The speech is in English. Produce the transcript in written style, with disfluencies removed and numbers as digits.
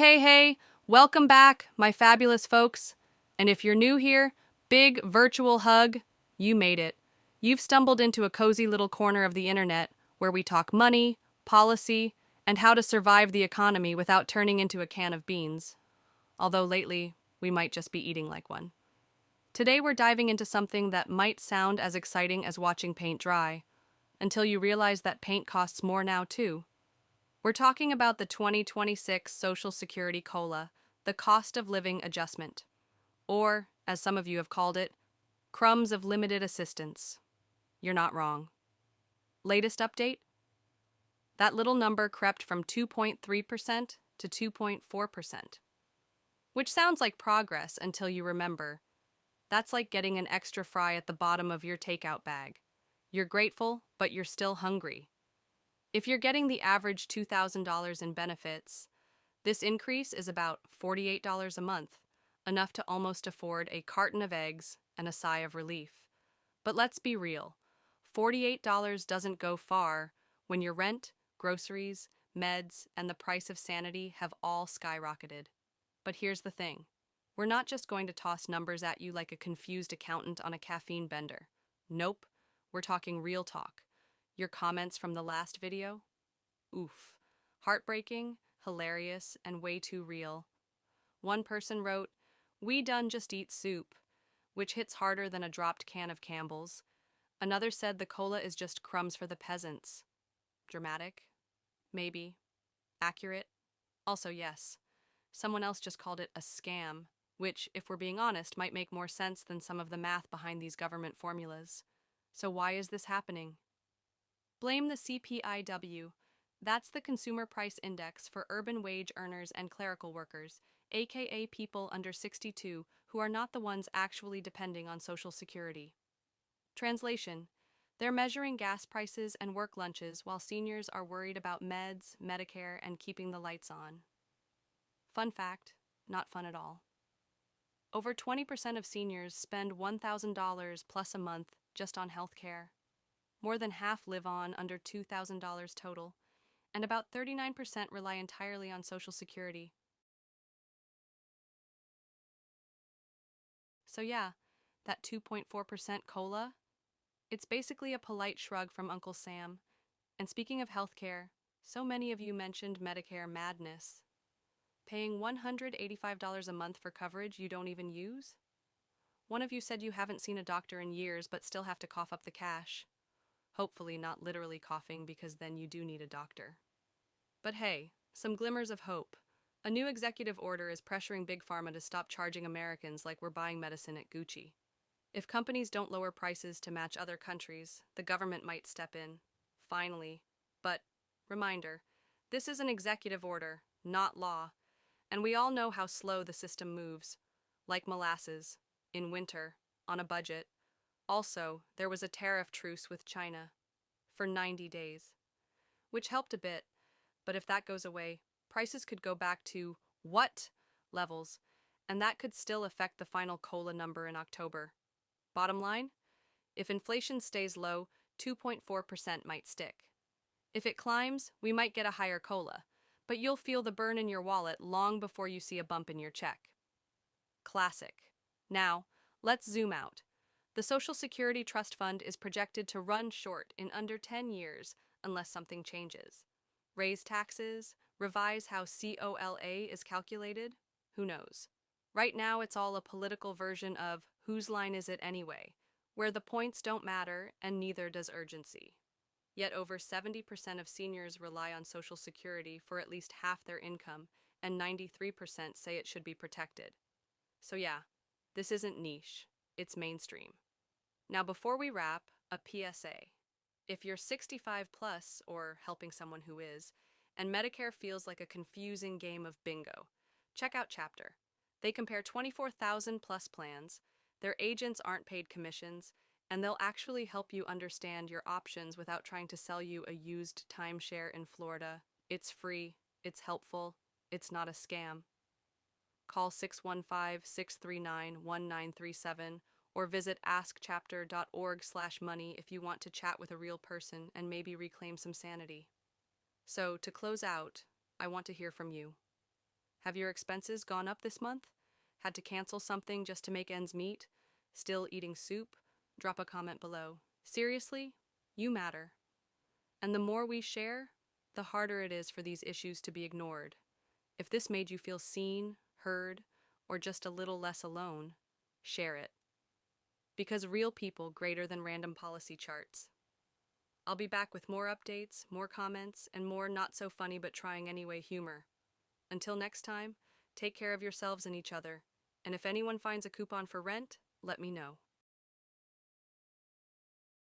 Hey, welcome back, my fabulous folks. And if you're new here, big virtual hug. You made it. You've stumbled into a cozy little corner of the internet where we talk money, policy, and how to survive the economy without turning into a can of beans. Although lately, we might just be eating like one. Today, we're diving into something that might sound as exciting as watching paint dry, until you realize that paint costs more now, too. We're talking about the 2026 Social Security COLA, the cost of living adjustment, or, as some of you have called it, crumbs of limited assistance. You're not wrong. Latest update? That little number crept from 2.3% to 2.4%, which sounds like progress until you remember. That's like getting an extra fry at the bottom of your takeout bag. You're grateful, but you're still hungry. If you're getting the average $2,000 in benefits, this increase is about $48 a month, enough to almost afford a carton of eggs and a sigh of relief. But let's be real, $48 doesn't go far when your rent, groceries, meds, and the price of sanity have all skyrocketed. But here's the thing. We're not just going to toss numbers at you like a confused accountant on a caffeine bender. Nope, we're talking real talk. Your comments from the last video? Oof. Heartbreaking, hilarious, and way too real. One person wrote, "We done just eat soup," which hits harder than a dropped can of Campbell's. Another said the cola is just crumbs for the peasants. Dramatic? Maybe. Accurate? Also, yes. Someone else just called it a scam, which, if we're being honest, might make more sense than some of the math behind these government formulas. So why is this happening? Blame the CPIW. That's the Consumer Price Index for urban wage earners and clerical workers, aka people under 62 who are not the ones actually depending on Social Security. Translation: they're measuring gas prices and work lunches while seniors are worried about meds, Medicare, and keeping the lights on. Fun fact, not fun at all. Over 20% of seniors spend $1,000 plus a month just on health care. More than half live on under $2,000 total, and about 39% rely entirely on Social Security. So yeah, that 2.4% COLA, it's basically a polite shrug from Uncle Sam. And speaking of healthcare, so many of you mentioned Medicare madness. Paying $185 a month for coverage you don't even use? One of you said you haven't seen a doctor in years but still have to cough up the cash. Hopefully not literally coughing, because then you do need a doctor. But hey, some glimmers of hope. A new executive order is pressuring Big Pharma to stop charging Americans like we're buying medicine at Gucci. If companies don't lower prices to match other countries, the government might step in. Finally. But, reminder, this is an executive order, not law. And we all know how slow the system moves. Like molasses, in winter, on a budget. Also, there was a tariff truce with China for 90 days, which helped a bit, but if that goes away, prices could go back to what levels, and that could still affect the final COLA number in October. Bottom line, if inflation stays low, 2.4% might stick. If it climbs, we might get a higher COLA, but you'll feel the burn in your wallet long before you see a bump in your check. Classic. Now, let's zoom out. The Social Security Trust Fund is projected to run short in under 10 years unless something changes. Raise taxes, revise how COLA is calculated? Who knows? Right now, it's all a political version of whose line is it anyway, where the points don't matter and neither does urgency. Yet over 70% of seniors rely on Social Security for at least half their income, and 93% say it should be protected. So yeah, this isn't niche. It's mainstream. Now, before we wrap, a PSA. If you're 65 plus, or helping someone who is, and Medicare feels like a confusing game of bingo, check out Chapter. They compare 24,000 plus plans, their agents aren't paid commissions, and they'll actually help you understand your options without trying to sell you a used timeshare in Florida. It's free, it's helpful, it's not a scam. Call 615-639-1937 or visit askchapter.org/money if you want to chat with a real person and maybe reclaim some sanity. So, to close out, I want to hear from you. Have your expenses gone up this month? Had to cancel something just to make ends meet? Still eating soup? Drop a comment below. Seriously, you matter. And the more we share, the harder it is for these issues to be ignored. If this made you feel seen, heard, or just a little less alone, share it. Because real people greater than random policy charts. I'll be back with more updates, more comments, and more not so funny but trying anyway humor. Until next time, take care of yourselves and each other. And if anyone finds a coupon for rent, let me know.